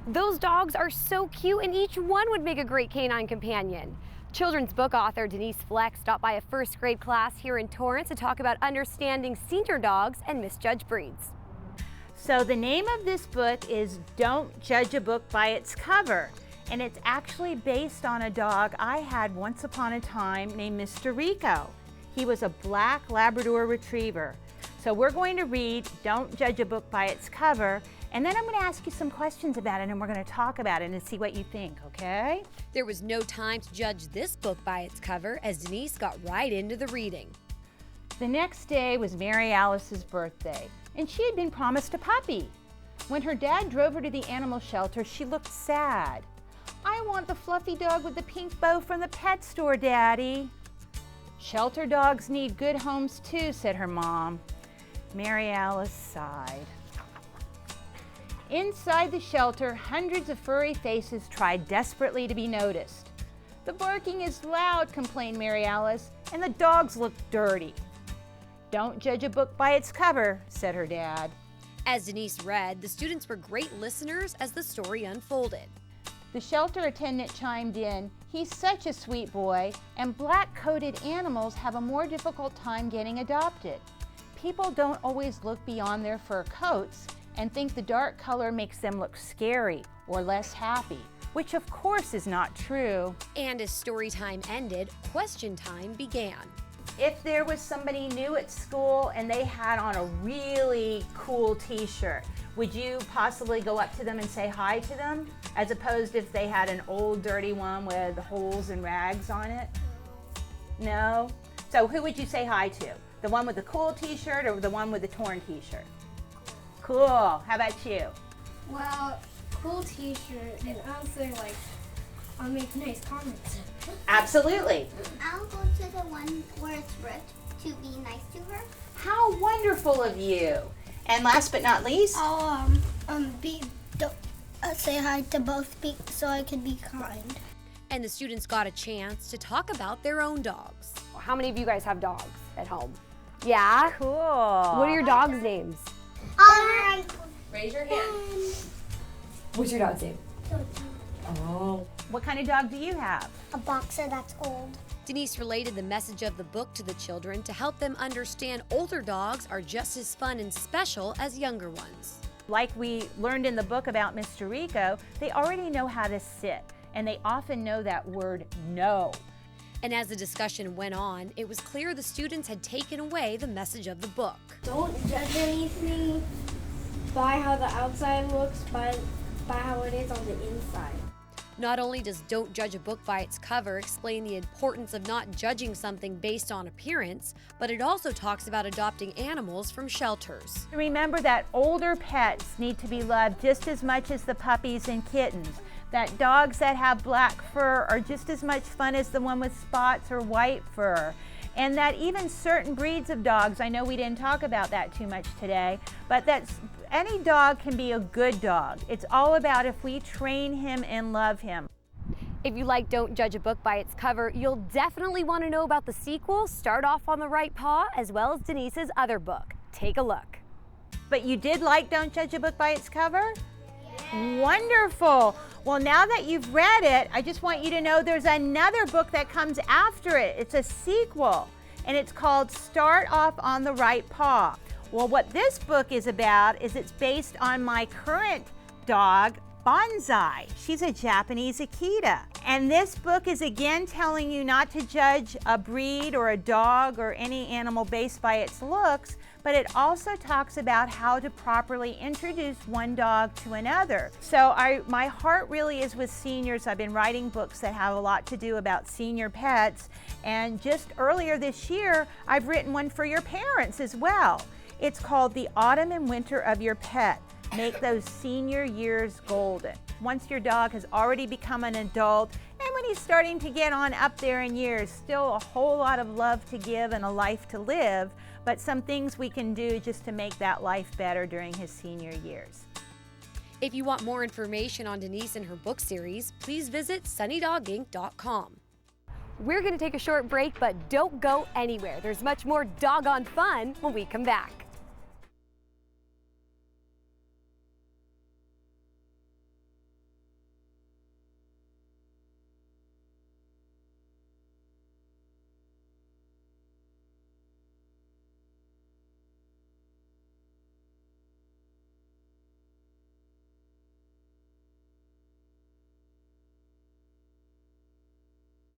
Those dogs are so cute and each one would make a great canine companion. Children's book author Denise Fleck stopped by a first grade class here in Torrance to talk about understanding senior dogs and misjudged breeds. So the name of this book is Don't Judge a Book by Its Cover. And it's actually based on a dog I had once upon a time named Mr. Rico. He was a black Labrador Retriever. So we're going to read Don't Judge a Book by Its Cover, and then I'm going to ask you some questions about it and we're going to talk about it and see what you think, okay? There was no time to judge this book by its cover as Denise got right into the reading. The next day was Mary Alice's birthday, and she had been promised a puppy. When her dad drove her to the animal shelter, she looked sad. "I want the fluffy dog with the pink bow from the pet store, Daddy." "Shelter dogs need good homes too," said her mom. Mary Alice sighed. Inside the shelter, hundreds of furry faces tried desperately to be noticed. "The barking is loud," complained Mary Alice, "and the dogs look dirty." "Don't judge a book by its cover," said her dad. As Denise read, the students were great listeners as the story unfolded. The shelter attendant chimed in, "He's such a sweet boy, and black-coated animals have a more difficult time getting adopted. People don't always look beyond their fur coats and think the dark color makes them look scary or less happy, which of course is not true." And as story time ended, question time began. If there was somebody new at school and they had on a really cool t-shirt, would you possibly go up to them and say hi to them? As opposed if they had an old dirty one with holes and rags on it? No? So who would you say hi to? The one with the cool t-shirt or the one with the torn t-shirt? Cool. How about you? Well, cool t-shirt, and also I'll make nice comments. Absolutely. I'll go to the one where it's ripped to be nice to her. How wonderful of you. And last but not least, I'll say hi to both so I can be kind. And the students got a chance to talk about their own dogs. How many of you guys have dogs at home? Yeah? cool. What are your dogs' names? Raise your hand. What's your dog's name? Oh. What kind of dog do you have? A boxer that's old. Denise related the message of the book to the children to help them understand older dogs are just as fun and special as younger ones. Like we learned in the book about Mr. Rico, they already know how to sit, and they often know that word no. And as the discussion went on, it was clear the students had taken away the message of the book. Don't judge anything by how the outside looks, by how it is on the inside. Not only does Don't Judge a Book by Its Cover explain the importance of not judging something based on appearance, but it also talks about adopting animals from shelters. Remember that older pets need to be loved just as much as the puppies and kittens. That dogs that have black fur are just as much fun as the one with spots or white fur. And that even certain breeds of dogs, I know we didn't talk about that too much today, but any dog can be a good dog. It's all about if we train him and love him. If you like Don't Judge a Book by its cover, you'll definitely want to know about the sequel, Start Off on the Right Paw, as well as Denise's other book. Take a look. But you did like Don't Judge a Book by its cover? Wonderful. Well, now that you've read it, I just want you to know there's another book that comes after it. It's a sequel, and it's called Start Off on the Right Paw. Well, what this book is about is it's based on my current dog, Bonsai. She's a Japanese Akita. And this book is again telling you not to judge a breed or a dog or any animal based by its looks, but it also talks about how to properly introduce one dog to another. So my heart really is with seniors. I've been writing books that have a lot to do about senior pets. And just earlier this year, I've written one for your parents as well. It's called The Autumn and Winter of Your Pet. Make those senior years golden. Once your dog has already become an adult, and when he's starting to get on up there in years, still a whole lot of love to give and a life to live, but some things we can do just to make that life better during his senior years. If you want more information on Denise and her book series, please visit sunnydoginc.com. We're going to take a short break, but don't go anywhere. There's much more doggone fun when we come back.